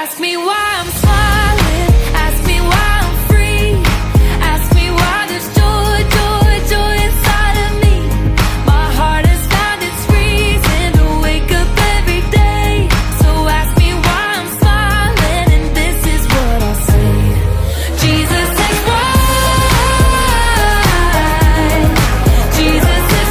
Ask me why I'm smiling, ask me why I'm free, ask me why there's joy, joy, joy inside of me. My heart has found its reason to wake up every day. So ask me why I'm smiling, and this is what I'll say. Jesus is right, Jesus is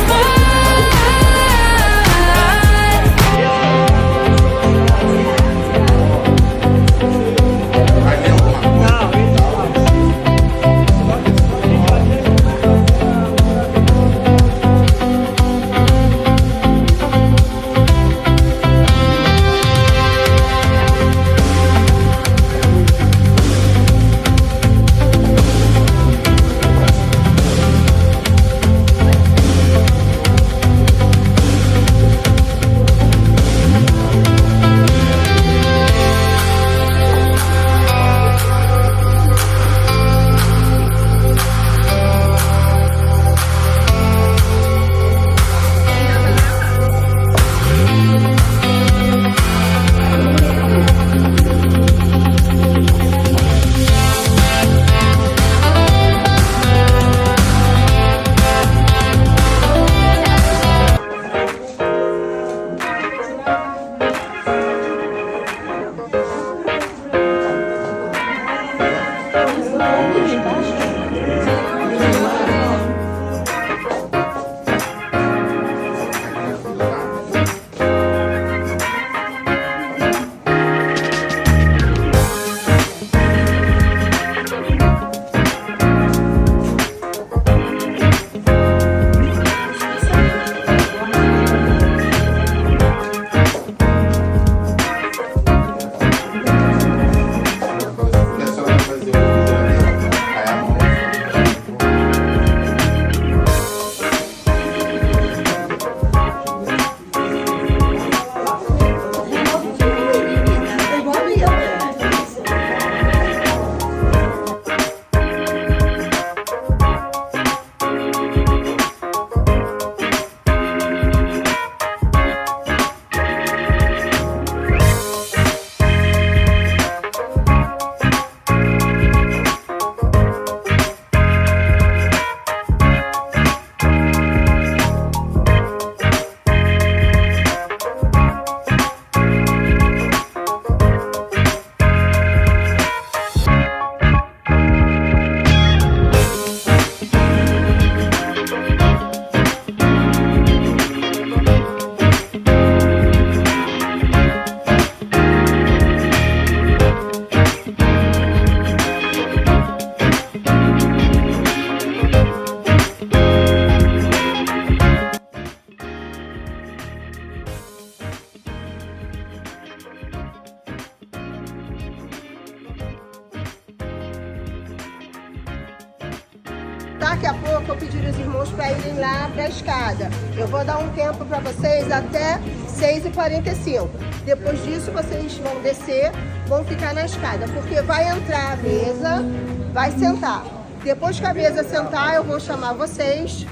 Daqui a pouco eu pediria os irmãos para irem lá para a escada. Eu vou dar um tempo para vocês até 6h45. Depois disso vocês vão descer, vão ficar na escada, porque vai entrar a mesa, vai sentar. Depois que a mesa sentar, eu vou chamar vocês.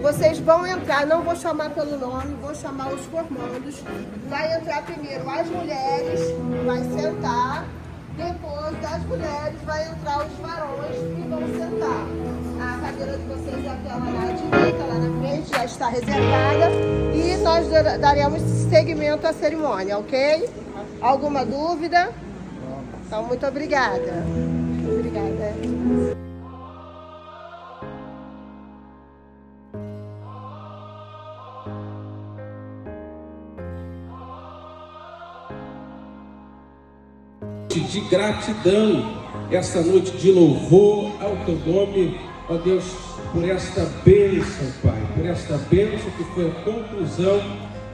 Vocês vão entrar, não vou chamar pelo nome, vou chamar os formandos. Vai entrar primeiro as mulheres, vai sentar. Depois das mulheres vai entrar os varões e vão sentar. A cadeira de vocês é aquela lá à direita, lá na frente, já está reservada. E nós daremos seguimento à cerimônia, ok? Alguma dúvida? Então, muito obrigada. Obrigada. De gratidão, essa noite de louvor ao teu nome, ó Deus, por esta bênção, Pai, por esta bênção que foi a conclusão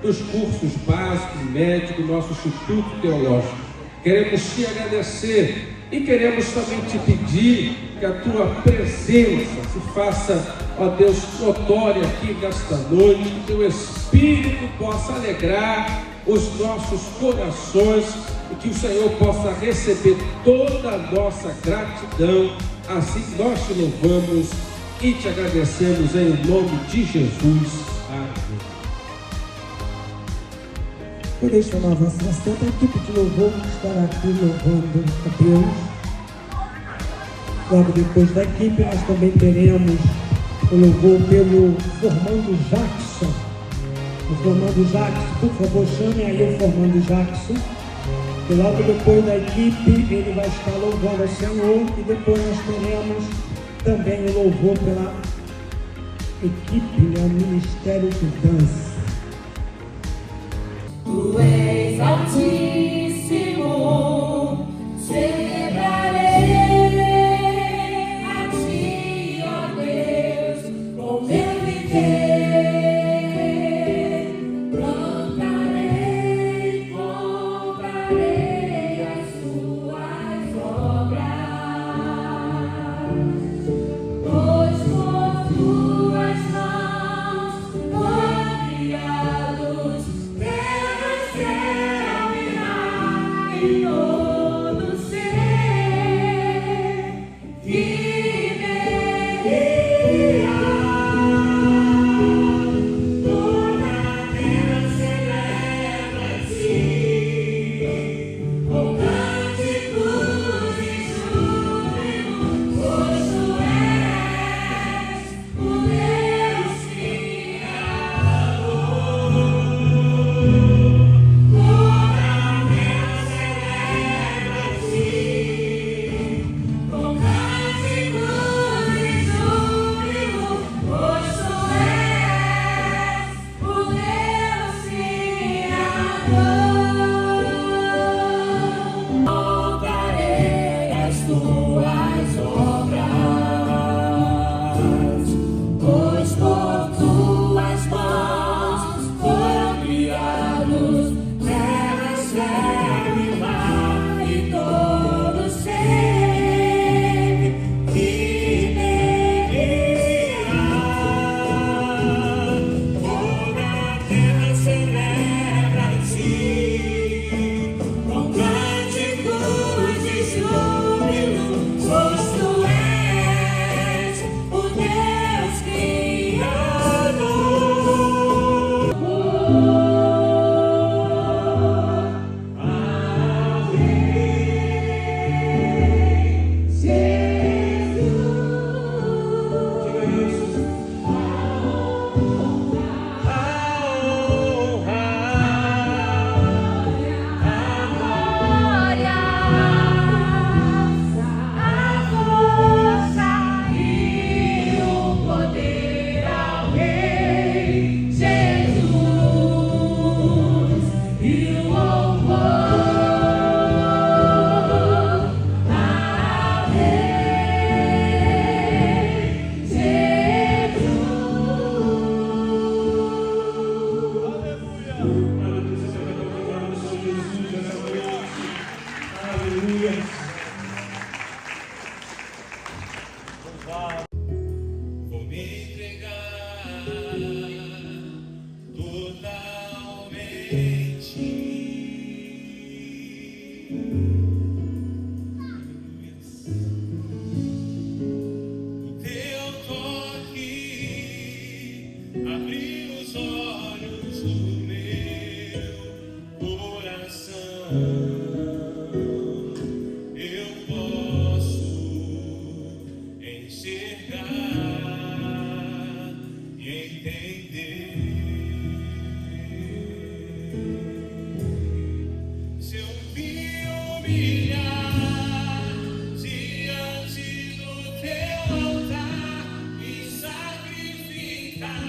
dos cursos básicos, médios do nosso Instituto Teológico. Queremos te agradecer e queremos também te pedir que a tua presença se faça, ó Deus, notória aqui nesta noite, que teu Espírito possa alegrar os nossos corações e que o Senhor possa receber toda a nossa gratidão. Assim nós te louvamos e te agradecemos em nome de Jesus. Amém. Poder chamar a vossa assistente, a equipe de louvor estará aqui louvando a Deus. Logo depois da equipe, nós também teremos o louvor pelo Formando Jackson. O Formando Jackson, por favor, chame aí o Formando Jackson. E logo depois da equipe, ele vai estar louvando ao Senhor. E depois nós teremos também o louvor pela equipe, né, o Ministério de Dança. Tu és altíssimo, celebrarei a ti, ó Deus, com meu viver. Cantarei, contarei as tuas obras, pois por tuas mãos foram criados céu e mar e todo ser que veria. Toda a terra celebra-te com cânticos e júbilo, pois tu és o Deus pois por tuas mãos foram criados terra, céu e mar e todo ser que negueira. Toda a terra celebra-te com cânticos de júbilo, pois tu és o Deus Vou me entregar totalmente. O teu toque abriu os olhos do meu coração. Eu posso enxergar e entender. Se eu me humilhar diante do teu altar e sacrificar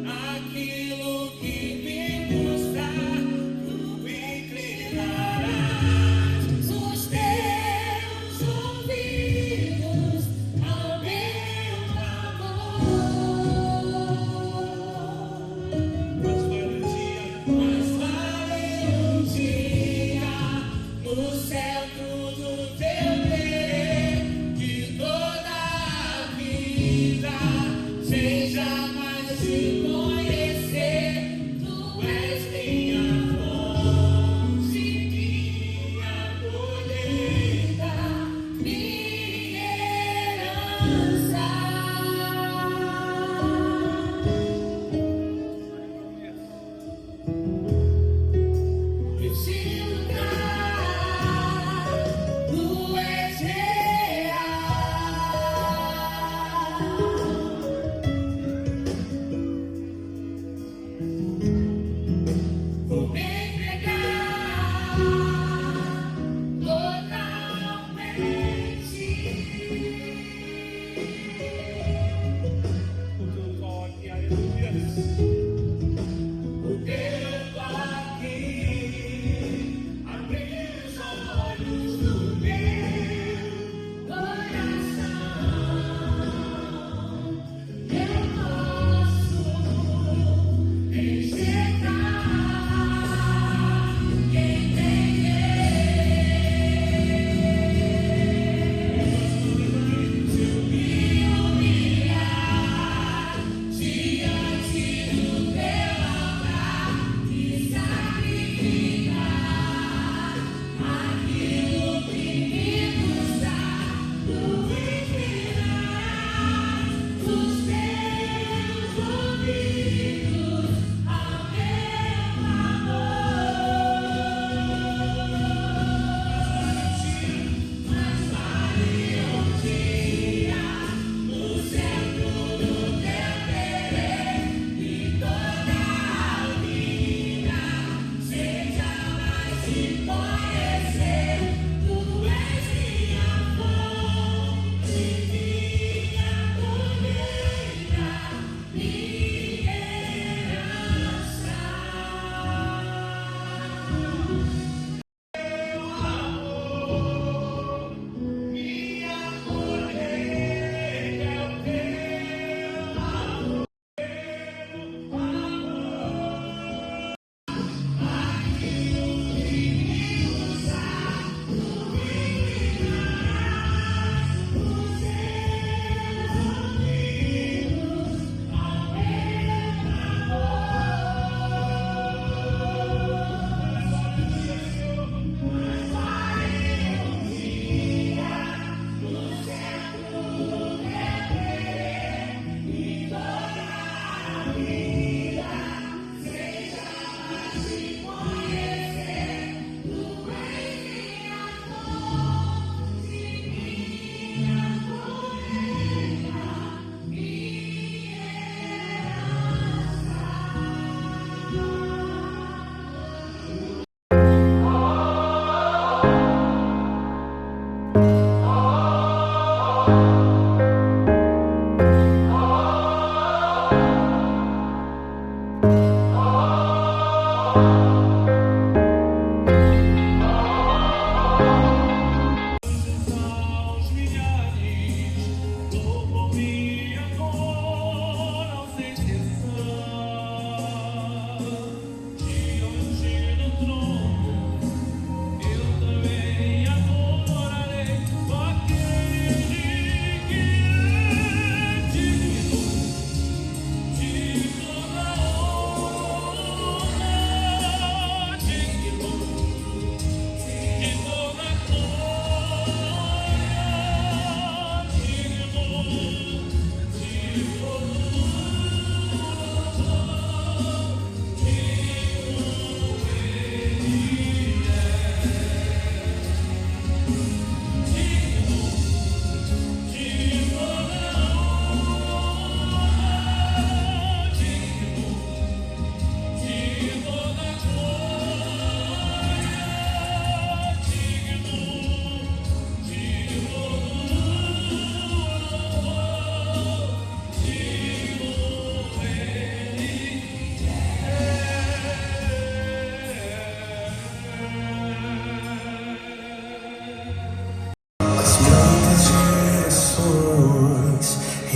aquilo que me custa, tu inclinar.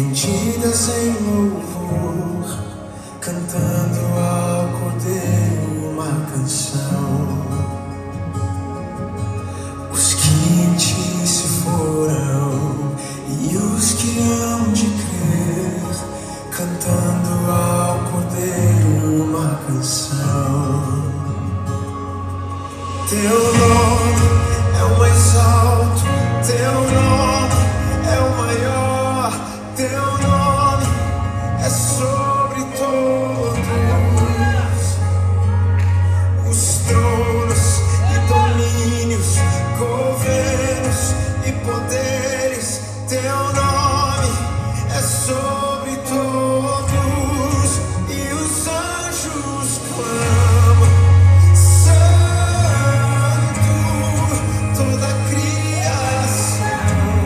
rendidas em louvor, cantando ao Cordeiro uma canção. Os que em ti se foram e os que hão de crer, cantando ao Cordeiro uma canção. Teu nome é o mais alto, teu nome é o maior, teu nome é sobre todos os tronos e domínios, governos e poderes. Teu nome é sobre todos e os anjos clamam. Santo, toda a criação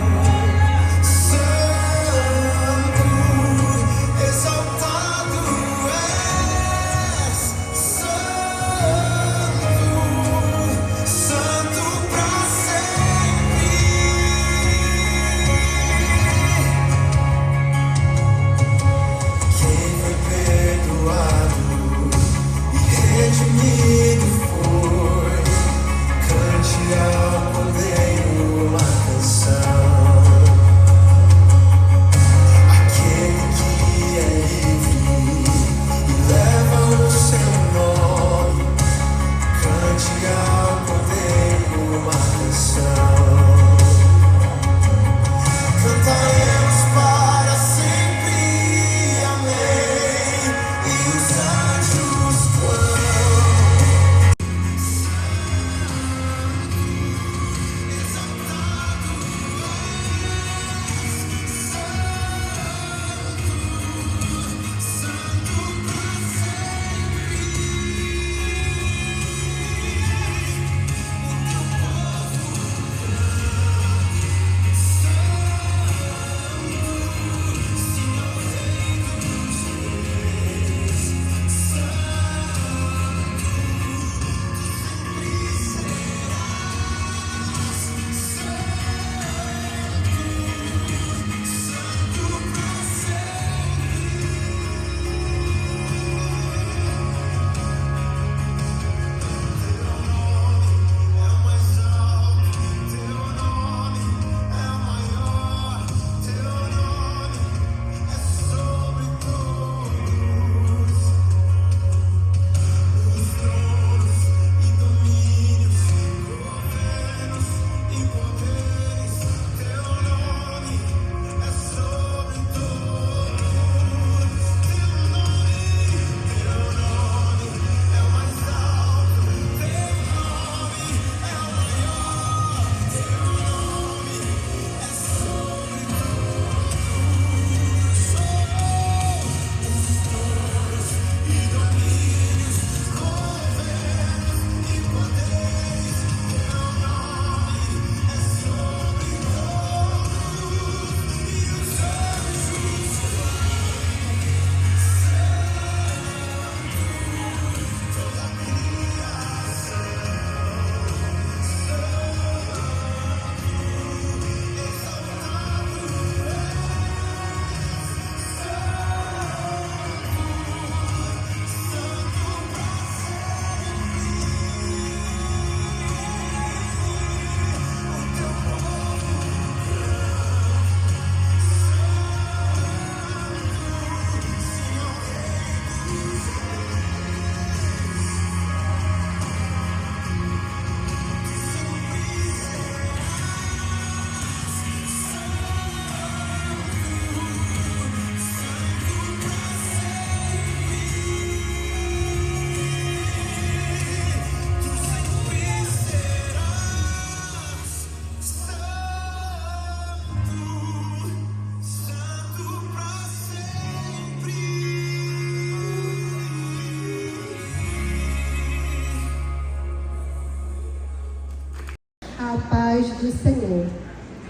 do Senhor.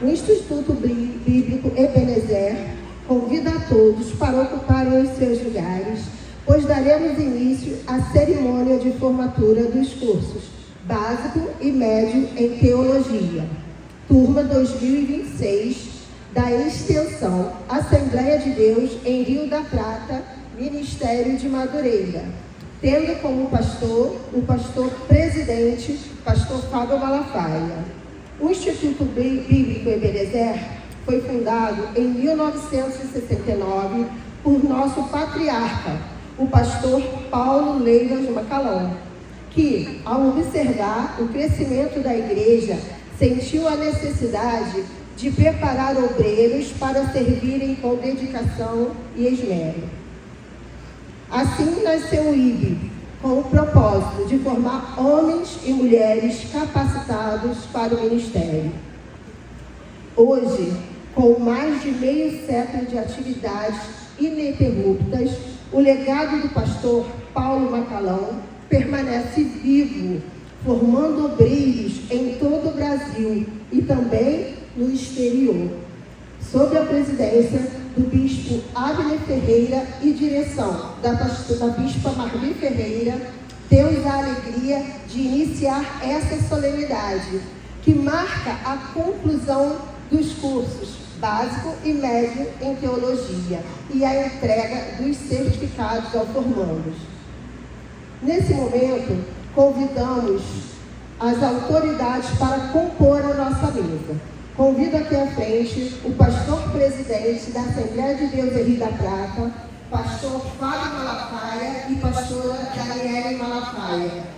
O Instituto Bíblico Ebenezer convida a todos para ocuparem os seus lugares, pois daremos início à cerimônia de formatura dos cursos básico e médio em Teologia, turma 2026, da extensão Assembleia de Deus em Rio da Prata, Ministério de Madureira, tendo como pastor o pastor presidente, pastor Fábio Malafaia. O Instituto Bíblico Ebenezer foi fundado em 1969 por nosso patriarca, o pastor Paulo Leivas Macalão, que, ao observar o crescimento da igreja, sentiu a necessidade de preparar obreiros para servirem com dedicação e esmero. Assim nasceu o IB, com o propósito de formar homens e mulheres capacitados para o ministério. Hoje, com mais de meio século de atividades ininterruptas, o legado do pastor Paulo Macalão permanece vivo, formando obreiros em todo o Brasil e também no exterior, sob a presidência do bispo Abner Ferreira e direção da bispa Marli Ferreira. Temos a alegria de iniciar essa solenidade, que marca a conclusão dos cursos básico e médio em Teologia e a entrega dos certificados ao formandos. Nesse momento, convidamos as autoridades para compor a nossa mesa. Convido aqui à frente o pastor presidente da Assembleia de Deus em Rio da Prata, pastor Fábio Malafaia e pastora Daniele Malafaia.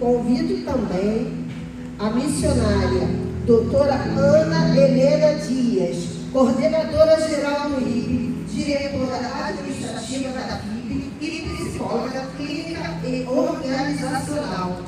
Convido também a missionária doutora Ana Helena Dias, coordenadora geral do IB, diretora administrativa da IB e psicóloga clínica e organizacional.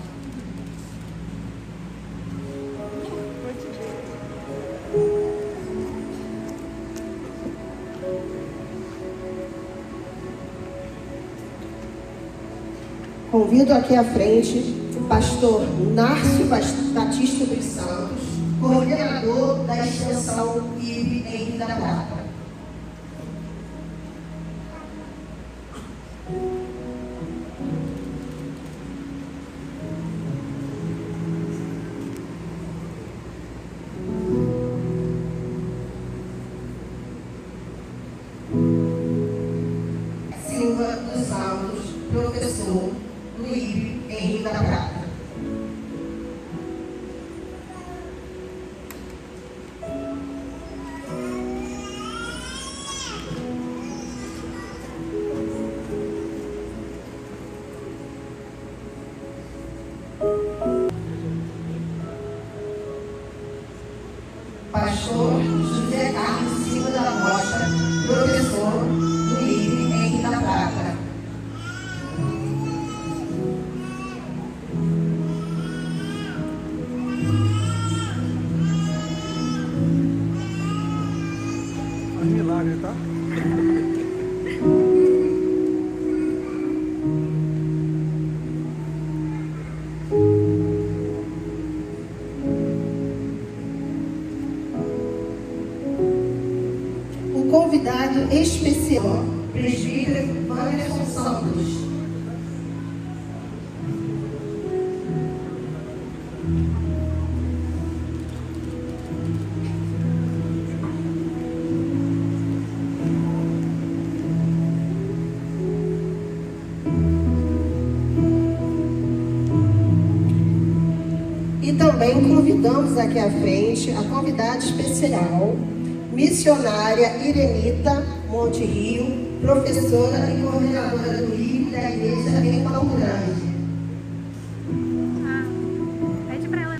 Convido aqui à frente o pastor Nárcio Batista dos Santos, coordenador da extensão IB em Rio da Prata. Silva dos Santos, professor do IB em Rio da Prata. Pastor José Carlos Silva da Rocha, professor do IB em Rio da Prata. Milagre, tá? O convidado especial, presbítero Wanderson Santos. E também convidamos aqui à frente a convidada especial, missionária Irenita Monte Rio, professora e coordenadora do LIB da igreja em Campo Grande. Pede pra ela.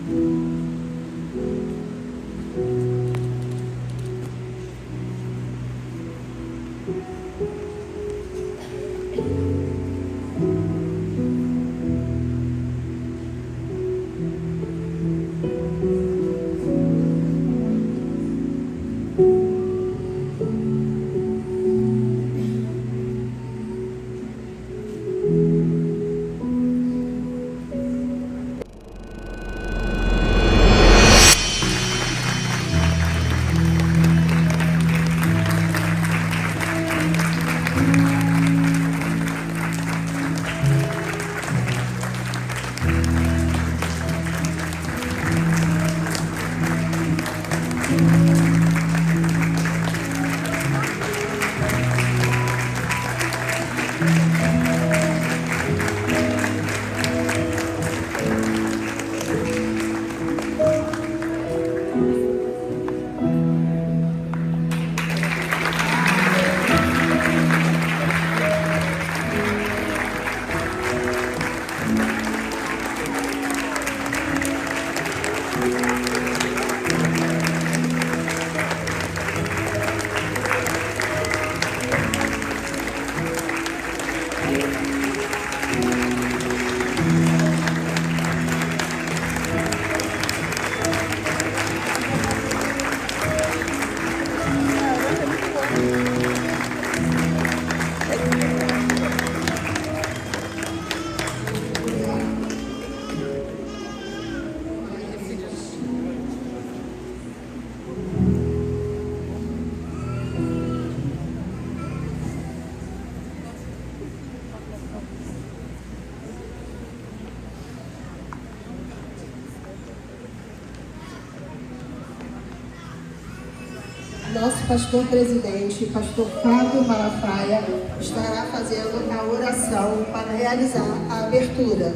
Nosso pastor presidente, pastor Fábio Malafaia, estará fazendo a oração para realizar a abertura.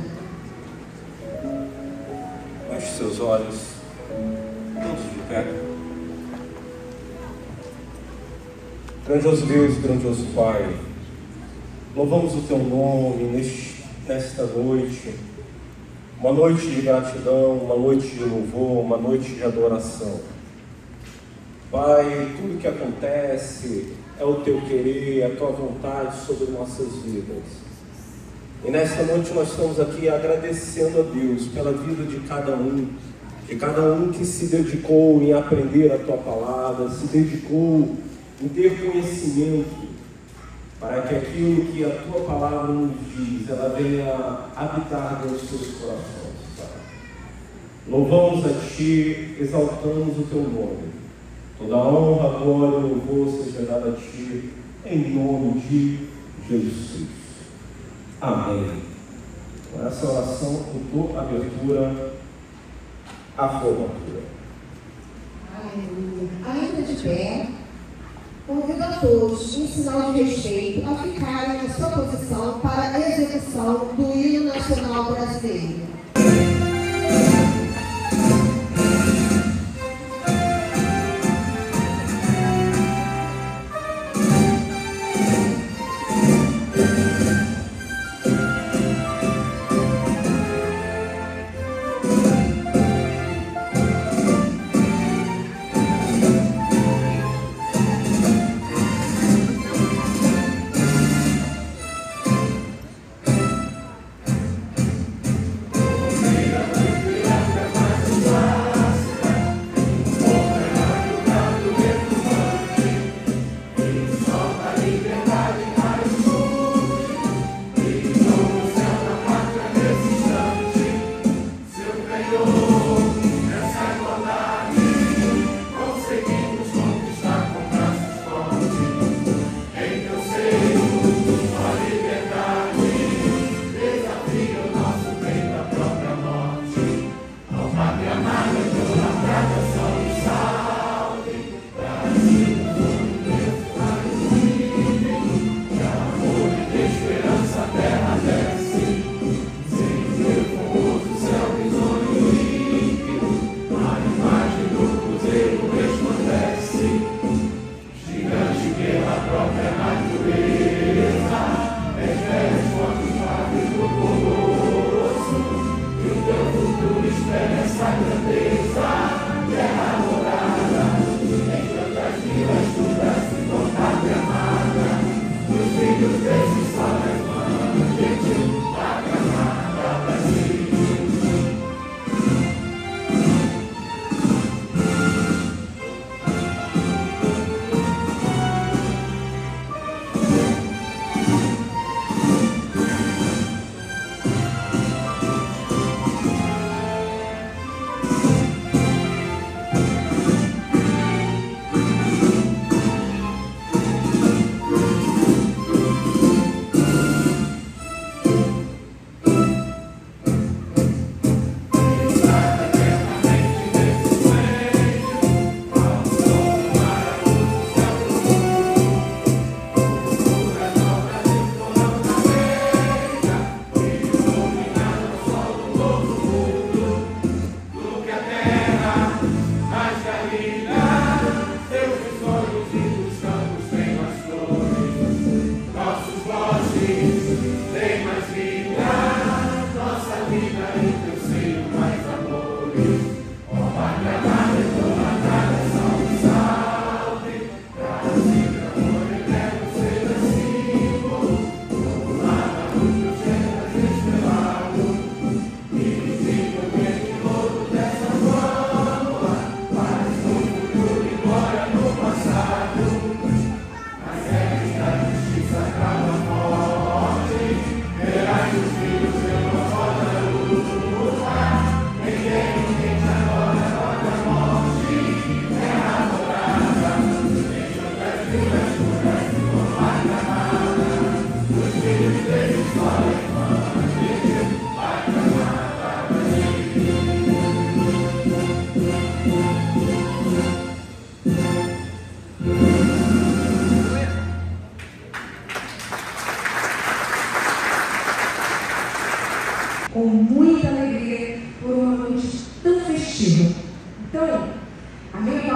Feche seus olhos, todos de pé. Grandioso Deus, grandioso Pai, louvamos o Teu nome nesta noite, uma noite de gratidão, uma noite de louvor, uma noite de adoração. Pai, tudo que acontece é o Teu querer, a Tua vontade sobre nossas vidas. E nesta noite nós estamos aqui agradecendo a Deus pela vida de cada um que se dedicou em aprender a Tua palavra, se dedicou em ter conhecimento, para que aquilo que a Tua palavra nos diz, ela venha habitar nos seus corações. Pai. Louvamos a Ti, exaltamos o Teu nome. Toda a honra, glória e louvor seja dada a Ti, em nome de Jesus. Amém. Com essa oração, eu dou abertura à formatura. Aleluia. Ainda de pé, convido a todos, em sinal de respeito, a ficarem na sua posição para a execução do hino nacional brasileiro.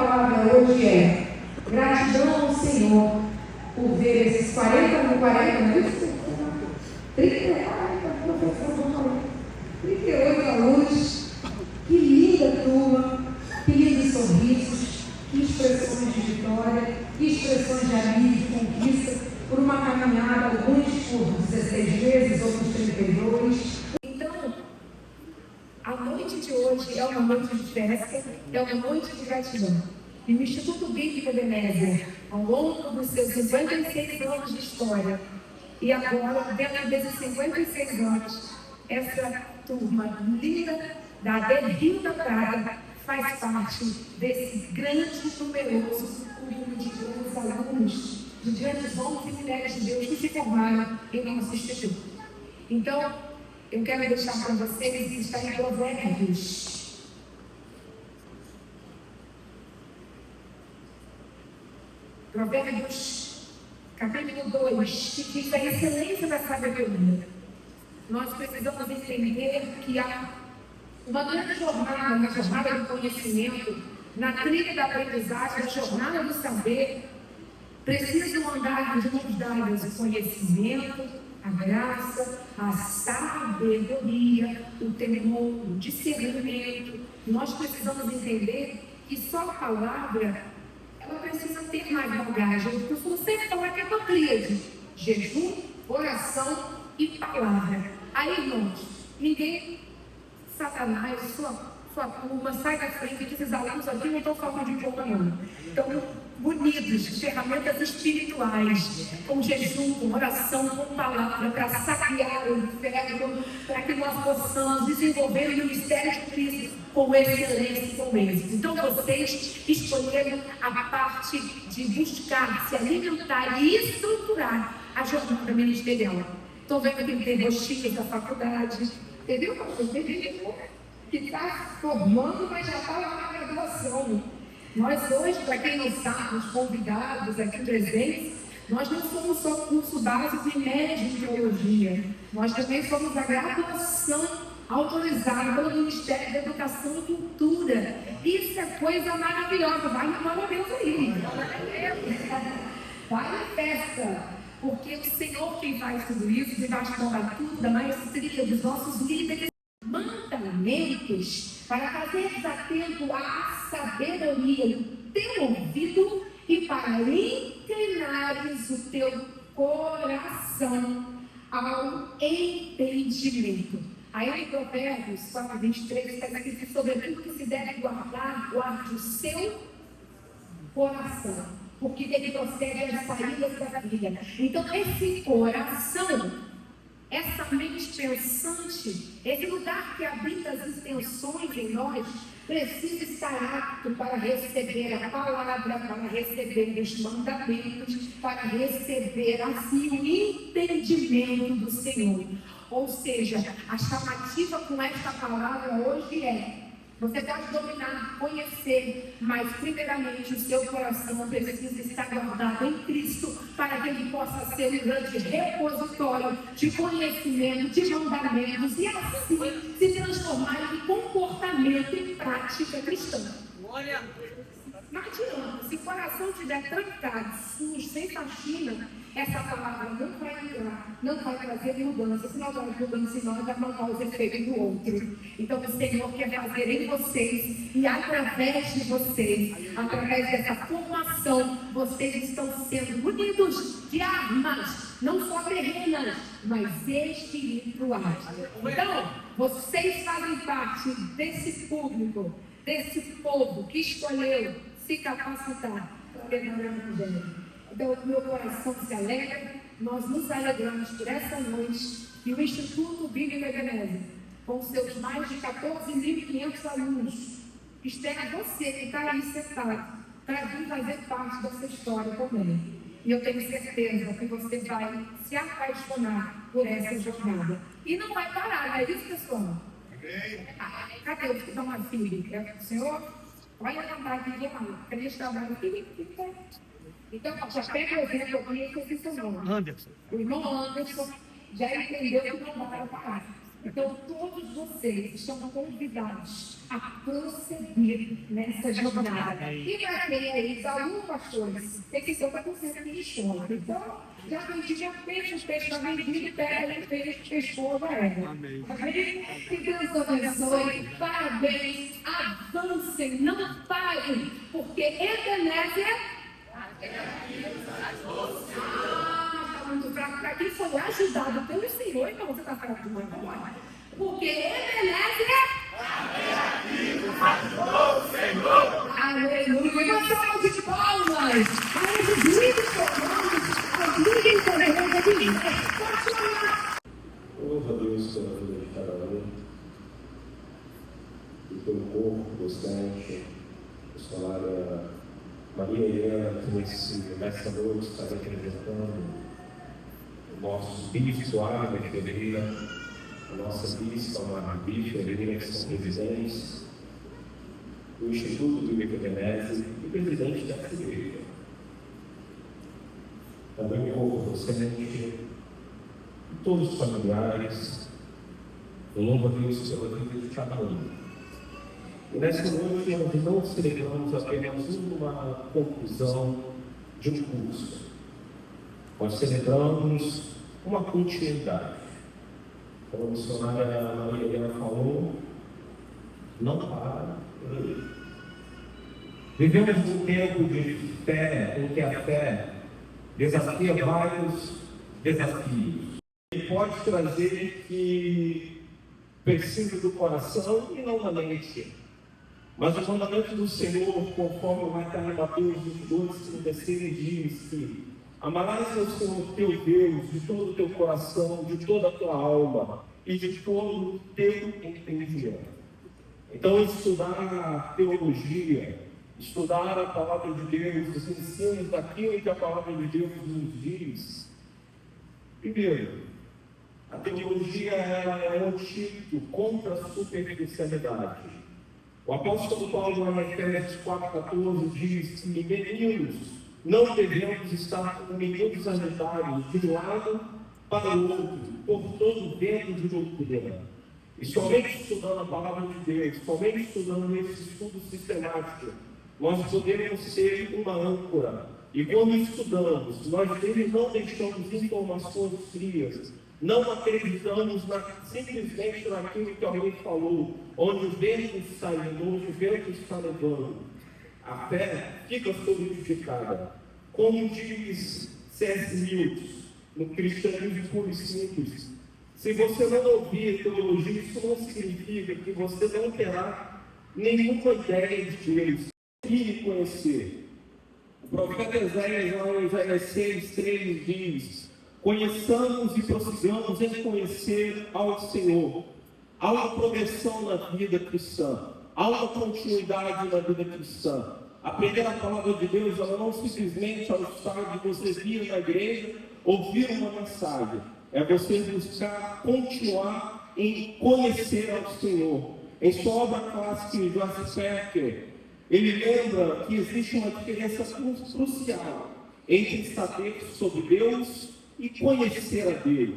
palavra hoje é gratidão ao Senhor por ver esses 40 não é isso? 38 alunos. Que linda turma, que lindos sorrisos, que expressões de vitória, que expressões de alívio, conquista, por uma caminhada, alguns por 16 meses, outros 32. Então, a noite de hoje é uma noite de festa, é uma noite de gratidão. E o Instituto Bíblico Ebenezer, ao longo dos seus 56 anos de história, e agora, dentro desses 56 anos, essa turma linda da Rio da Prata faz parte desse grande e numeroso grupo de grandes alunos, de grandes homens e mulheres de Deus que se formaram em nosso instituto. Então, eu quero deixar para vocês que está em Provérbios. Provérbios, capítulo 2, que diz a excelência da sabedoria. Nós precisamos entender que há uma grande jornada, na jornada do conhecimento, na trilha da aprendizagem, na jornada do saber. Precisam andar de mãos dadas o conhecimento, a graça, a sabedoria, o temor, o discernimento. Nós precisamos entender que só a palavra, ela precisa ter mais bagagem. Eu costumo sempre falar que é uma tríade: jejum, oração e palavra. Aí, irmãos, ninguém, Satanás, sua turma, sai da frente, que esses alunos aqui não estão falando de boca não. Estão munidos de ferramentas espirituais, com jejum, com oração, com palavra, para saquear o inferno, para que nós possamos desenvolver o ministério de Cristo com excelência e com êxito. Então, vocês escolheram a parte de buscar, se alimentar e estruturar a jornada ministerial. Estou vendo que tem rostinhos da faculdade, entendeu? Que está formando, mas já está lá na graduação. Nós hoje, para quem não sabe, os convidados aqui presentes, nós não somos só curso básico e médio em teologia. Nós também somos a graduação autorizada pelo Ministério da Educação e Cultura. Isso é coisa maravilhosa. Vai no glória a Deus aí. Vai na festa. Porque o Senhor quem faz tudo isso, debaixo da tudo, da maestria dos nossos líderes, mandamentos para fazer atento à sabedoria do teu ouvido e para inclinares o teu coração ao entendimento. Aí em Provérbios 4:23 está escrito: sobre aquilo que se deve guardar, guarde o seu coração, porque dele procede as saídas da vida. Então, esse coração, essa mente pensante, esse lugar que habita as intenções em nós, precisa estar apto para receber a palavra, para receber os mandamentos, para receber assim o entendimento do Senhor. Ou seja, a chamativa com esta palavra hoje é: você pode dominar, conhecer, mas primeiramente o seu coração precisa estar guardado em Cristo para que ele possa ser um grande repositório de conhecimento, de mandamentos e assim se transformar em comportamento e prática cristã. Não adianta, se o coração estiver trancado, sujo, sem faxina, essa palavra não vai entrar, não vai trazer mudança. Se não vai mudança em nós, vai mandar os efeitos do outro. Então o Senhor quer fazer em vocês e através de vocês, através dessa formação, vocês estão sendo munidos de armas, não só terrenas, mas espirituais. Então, vocês fazem parte desse público, desse povo que escolheu se capacitar para levar o Evangelho. Então, o meu coração se alegra, nós nos alegramos por essa noite e o Instituto Bíblico Ebenezer, com seus mais de 14.500 alunos, espera você que está aí sentado para vir fazer parte dessa história também. E eu tenho certeza que você vai se apaixonar por essa jornada. E não vai parar, não é isso, pessoal? Cadê os que estão aqui? O senhor? Vai levantar aqui de lá. Cristo está aqui. Então, já pega o exemplo aqui, esse é o nome. Anderson. O irmão Anderson já entendeu que não vai parar. Então, todos vocês estão convidados a prosseguir nessa jornada. E para quem é ex-aluno, pastores, tem que ser 50% de desconto. Então, já que a gente já fez o texto da medida, pega e fez boa ela. Amém? Que Deus abençoe. Parabéns. Avancem, não parem, porque Ebenezer. Muito fraco para quem foi ajudado pelo Senhor, então você está fraco agora. Porque Ebenezer. Aleluia! Uma salva de palmas! Aí os líderes formados, as líderes correndo de mim. Louva a Deus pela vida de cada um e pelo corpo docente, missionária Maria Helena, que nessa noite está representando o nosso bispo Águia Ferreira, a nossa bispa Maria Ferreira, que são presidentes do Instituto do Ebenezer e presidente da igreja. Também o corpo docente e todos os familiares. Eu louvo a Deus pela vida de cada um. E nessa noite nós não celebramos apenas uma conclusão de um curso. Nós celebramos uma continuidade. Como a missionária Maria Helena falou, não para. Vivemos um tempo de fé, em que a fé desafia vários desafios. E pode trazer que precise do coração e não da mente. Mas o mandamento do Senhor, conforme vai estar em Mateus 22, 36, diz que amarás ao Senhor teu Deus de todo o teu coração, de toda a tua alma e de todo o teu entendimento. Então, estudar teologia, estudar a palavra de Deus, os ensinos daquilo que a palavra de Deus nos diz. Primeiro, a teologia ela é um antídoto contra a superficialidade. O apóstolo Paulo, em Efésios 4,14, diz que meninos não devemos estar como meninos agitados de um lado para o outro, por todo o vento de doutrina. E somente estudando a palavra de Deus, somente estudando esse estudo sistemático, nós podemos ser uma âncora. E quando estudamos, nós não deixamos informações frias, não acreditamos simplesmente naquilo que alguém falou, onde o vento está indo, onde o vento está levando. A fé fica solidificada. Como diz C.S. Lewis, no Cristianismo Puro e Simples, se você não ouvir teologia, isso não significa que você não terá nenhuma ideia de Deus e conhecer. O profeta Isaías, lá em Isaías 6,3 diz: conheçamos e prossigamos em conhecer ao Senhor. Há uma progressão na vida cristã, há uma continuidade na vida cristã. Aprender a palavra de Deus, ela não simplesmente ao estar de você vir na igreja, ouvir uma mensagem. É você buscar continuar em conhecer ao Senhor. Em sua obra clássica, Joyce Specker, ele lembra que existe uma diferença crucial entre saber sobre Deus e conhecer a Deus.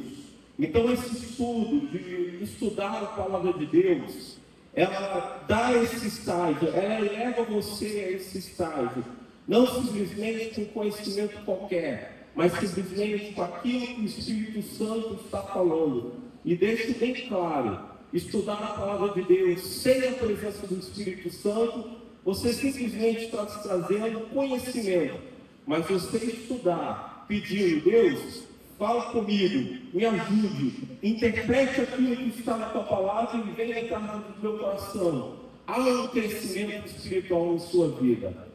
Então esse estudo de estudar a palavra de Deus, ela dá esse estágio, ela leva você a esse estágio, não simplesmente um conhecimento qualquer, mas simplesmente com aquilo que o Espírito Santo está falando. E deixo bem claro, estudar a palavra de Deus sem a presença do Espírito Santo, você simplesmente está trazendo conhecimento, mas você estudar, pedindo: Deus, fala comigo, me ajude, interprete aquilo que está na tua palavra e venha entrar no meu coração. Há um crescimento espiritual em sua vida.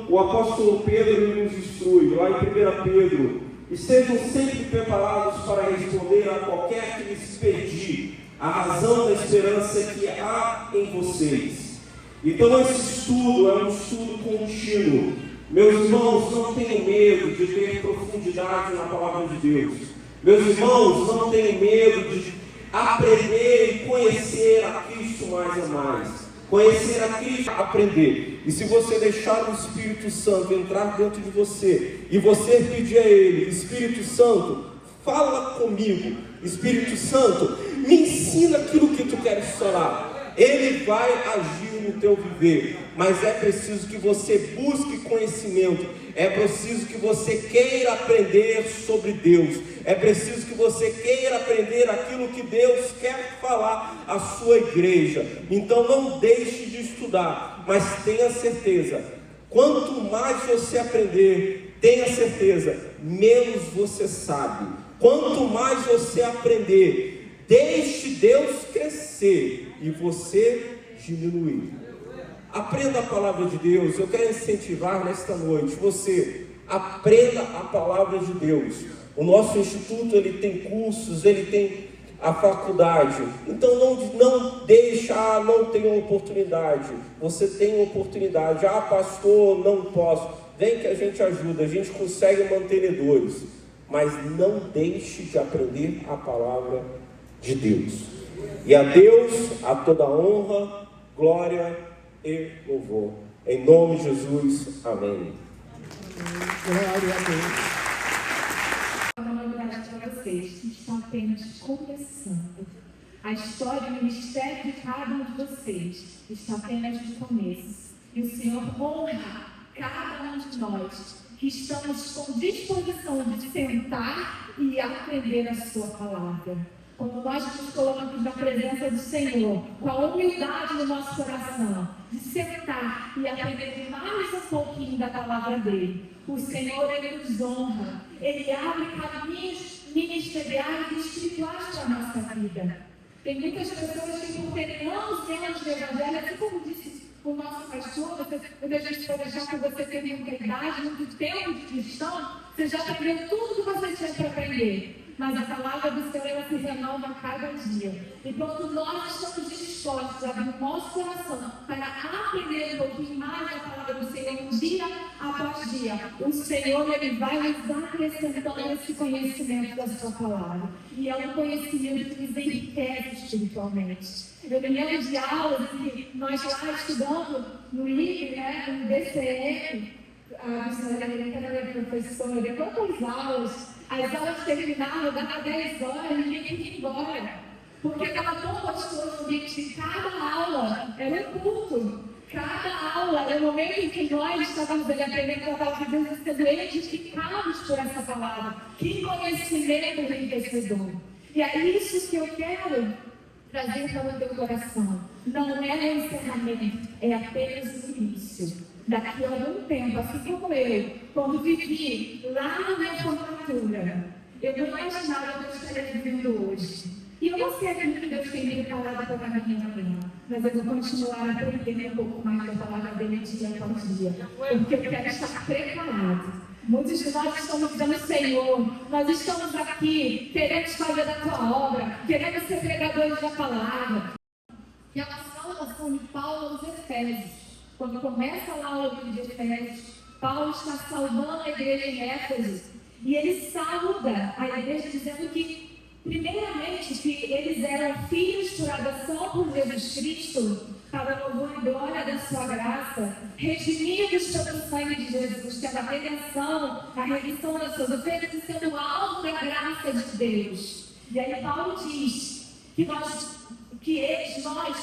O apóstolo Pedro nos instrui, lá em 1 Pedro: estejam sempre preparados para responder a qualquer que lhes pedir a razão da esperança que há em vocês. Então esse estudo é um estudo contínuo. Meus irmãos, não tenham medo de ter profundidade na palavra de Deus. Meus irmãos, não tenham medo de aprender e conhecer a Cristo mais e mais. Conhecer a Cristo, aprender. E se você deixar o Espírito Santo entrar dentro de você, e você pedir a Ele: Espírito Santo, fala comigo. Espírito Santo, me ensina aquilo que tu queres falar. Ele vai agir no teu viver, mas é preciso que você busque conhecimento, é preciso que você queira aprender sobre Deus, é preciso que você queira aprender aquilo que Deus quer falar à sua igreja. Então não deixe de estudar, mas tenha certeza, quanto mais você aprender, tenha certeza, menos você sabe. Quanto mais você aprender, deixe Deus crescer e você diminuir. Aprenda a palavra de Deus. Eu quero incentivar nesta noite, você aprenda a palavra de Deus. O nosso instituto, ele tem cursos, ele tem a faculdade. Então não deixa, não tem oportunidade. Você tem oportunidade. Pastor, não posso. Vem que a gente ajuda, a gente consegue mantenedores. Mas não deixe de aprender a palavra de Deus. E a Deus, a toda honra, glória e louvor. Em nome de Jesus, amém. Glória a Deus. Uma novidade para vocês, que estão apenas começando. A história e o ministério de cada um de vocês está apenas no começo. E o Senhor honra cada um de nós que estamos com disposição de sentar e aprender a sua palavra. Quando nós nos colocamos na presença do Senhor, com a humildade do nosso coração, de sentar e aprender mais um pouquinho da palavra dele, o Senhor, ele nos honra, ele abre caminhos ministeriais e espirituais para a nossa vida. Tem muitas pessoas que, por terem anos de evangelho, assim como disse o nosso pastor, quando a gente for deixar que você tem muita idade, muito tempo de cristão, você já aprendeu tudo que você tinha para aprender. Mas a palavra do Senhor, ela se renova a cada dia. E quando nós estamos dispostos a abrir o nosso coração para aprender um pouquinho mais da palavra do Senhor, dia após dia, o Senhor, ele vai nos acrescentando esse conhecimento da sua palavra. E é um conhecimento que nos enriquece espiritualmente. Eu me lembro de aulas que nós lá estudando no IB, no DCM, a senhora era professora, quantas aulas? As aulas terminavam, dava 10 horas e ninguém queria ir embora. Porque estava tão gostoso o ambiente. Cada aula era um culto. Cada aula era o momento em que nós estávamos aprendendo a palavra de Deus e sendo edificados por essa palavra. Que conhecimento enriquecedor. E é isso que eu quero trazer para o teu coração. Não é o encerramento, é apenas o início. Daqui a algum tempo, assim como eu, quando vivi lá na minha formatura, eu não imaginava que eu estaria vivendo hoje. E eu não sei aquilo que Deus tem preparado para a minha vida, mas eu vou continuar aprendendo um pouco mais da palavra dele dia após dia, porque eu quero estar preparado. Muitos de nós estamos dizendo, Senhor, nós estamos aqui, queremos fazer a tua obra, queremos ser pregadores da palavra. E a saudação de Paulo aos Efésios. Quando começa lá o livro de Efésios, Paulo está saudando a igreja em Éfeso. E ele sauda a igreja dizendo que, primeiramente, que eles eram filhos por adoção por Jesus Cristo, para a louvor e glória da sua graça, redimidos pelo sangue de Jesus, tendo a redenção, a remissão das suas ofensas e sendo alvo da graça de Deus. E aí Paulo diz que nós,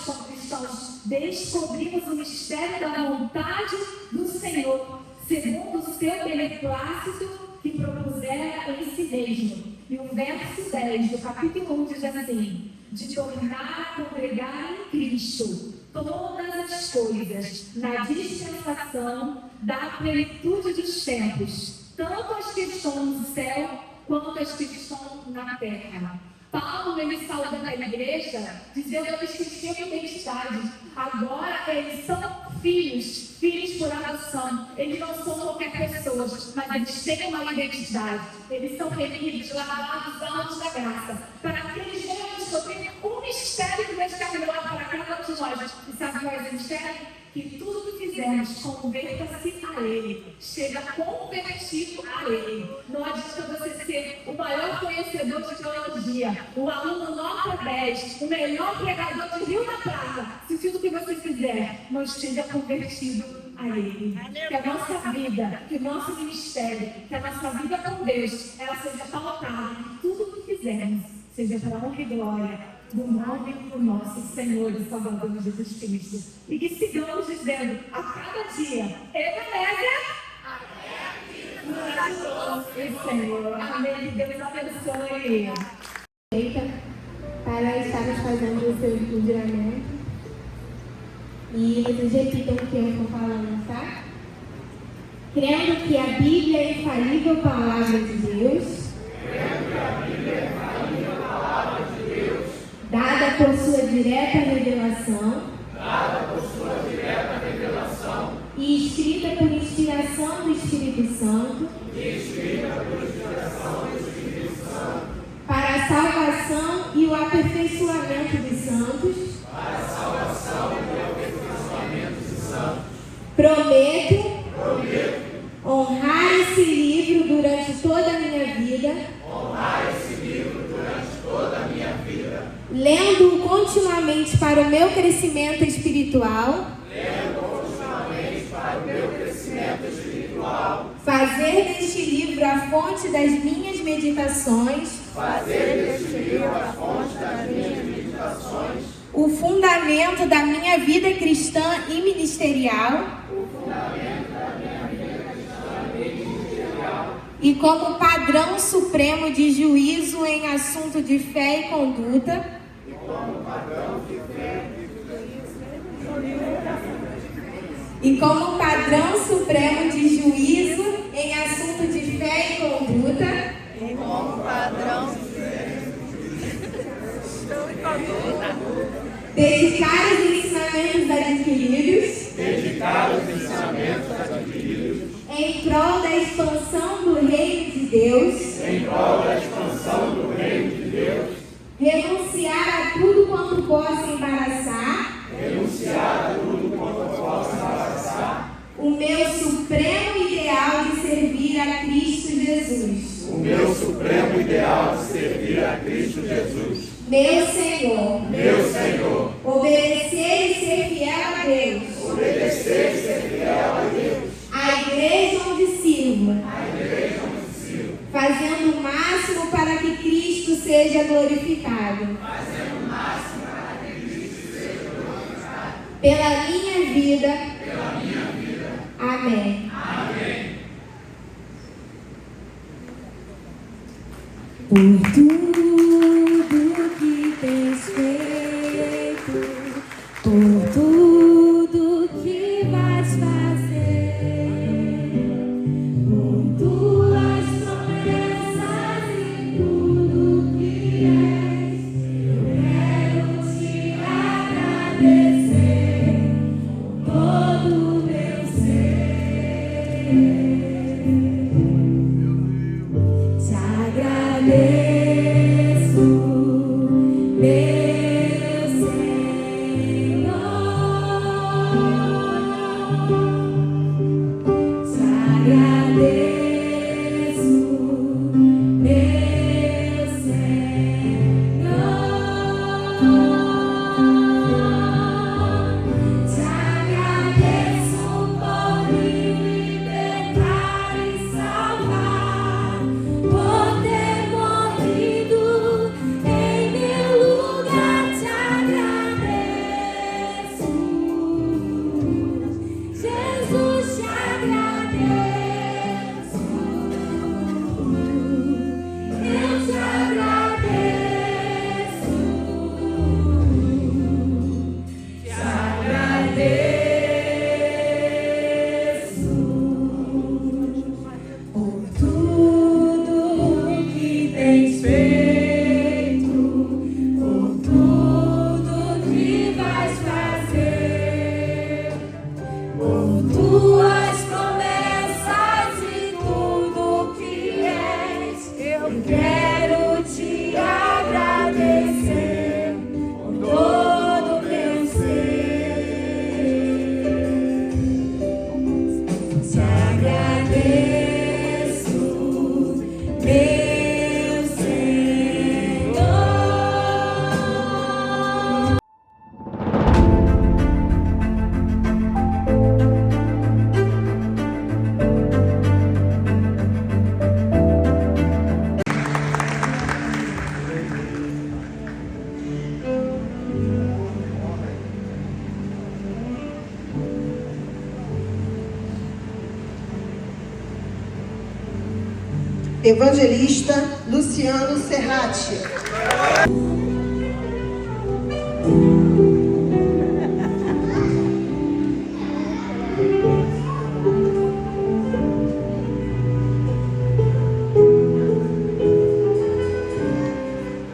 como cristãos, descobrimos o mistério da vontade do Senhor, segundo o seu beneplácito que propusera em si mesmo. E o verso 10 do capítulo 1 diz assim: de tornar a congregar em Cristo todas as coisas na dispensação da plenitude dos tempos, tanto as que estão no céu quanto as que estão na terra. Paulo, ele saudando a igreja, dizendo que eles tinham identidade. Agora eles são filhos por adoção. Eles não são qualquer pessoa, mas eles têm uma identidade. Eles são remidos, lavados, altos da graça. Para que eles venham descobrir um mistério que Deus quer revelar para cada um de nós. E sabe qual é o mistério? Que tudo que fizermos converta-se a Ele, seja convertido a Ele. Não adianta você ser o maior conhecedor de teologia, o aluno nota 10, o melhor pregador de Rio da Prata, se tudo que você fizer não esteja convertido a Ele. Que a nossa vida, que o nosso ministério, que a nossa vida com Deus, ela seja pautada em tudo que fizermos, seja para a honra e glória do nome do nosso Senhor e Salvador Jesus Cristo. E que sigamos dizendo a cada dia, Ebenezer, e Senhor. Amém. Que Deus abençoe. Para estarmos fazendo o seu juramento. E vocês repitam o que eu estou falando, tá? Crendo que a Bíblia é a infalível palavra de Deus. Dada por sua direta revelação. E escrita por inspiração do Espírito Santo. Para a salvação e o aperfeiçoamento dos santos. Prometo honrar esse livro durante toda a minha vida. Lendo-o continuamente para o meu crescimento espiritual. Fazer deste livro a fonte das minhas meditações. O fundamento da minha vida cristã e ministerial. E como padrão supremo de juízo em assunto de fé e conduta. E como padrão supremo de juízo em assunto de fé e conduta. Dedicar os ensinamentos adquiridos. Em prol da expansão do reino de Deus. Renunciar a tudo quanto possa embaraçar. O meu supremo ideal de servir a Cristo Jesus. Meu Senhor. Obedecer e ser fiel a Deus. A igreja onde sirvo. Fazendo o máximo para que Cristo seja glorificado. Pela minha vida. Amém. Por tudo que tens feito, por tudo que vais fazer, por tuas promessas e tudo que és, eu quero te agradecer com todo o meu ser. Te agradeço. Evangelista Luciano Serrati.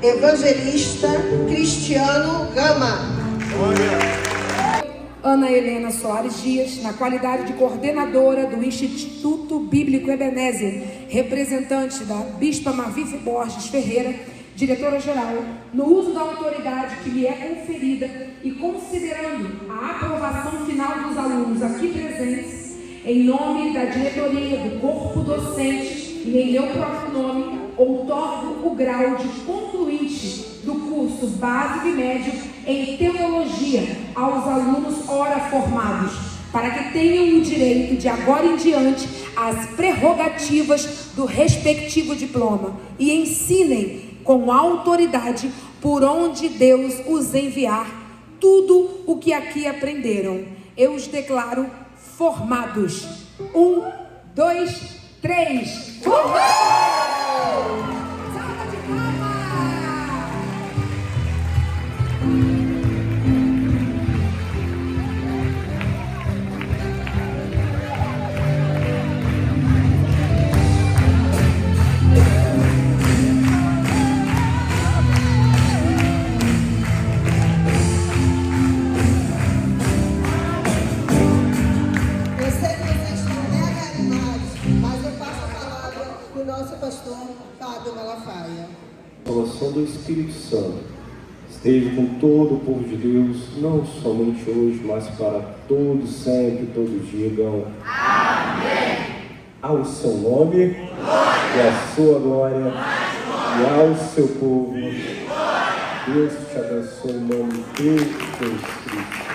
Evangelista Cristiano Gama. Ana Helena Soares Dias, na qualidade de coordenadora do Instituto Bíblico Ebenezer, representante da Bispa Mavife Borges Ferreira, diretora-geral, no uso da autoridade que lhe é conferida e considerando a aprovação final dos alunos aqui presentes, em nome da diretoria do corpo docente e em meu próprio nome, outorgo o grau de concluinte do curso básico e médio em teologia aos alunos ora formados, para que tenham o direito de agora em diante as prerrogativas do respectivo diploma e ensinem com autoridade por onde Deus os enviar tudo o que aqui aprenderam. Eu os declaro formados. 1, 2, 3. A salvação do Espírito Santo esteja com todo o povo de Deus, não somente hoje, mas para todos, sempre, todos digam amém. Ao seu nome e à sua glória e ao seu povo. Deus te abençoe em nome de Deus Cristo.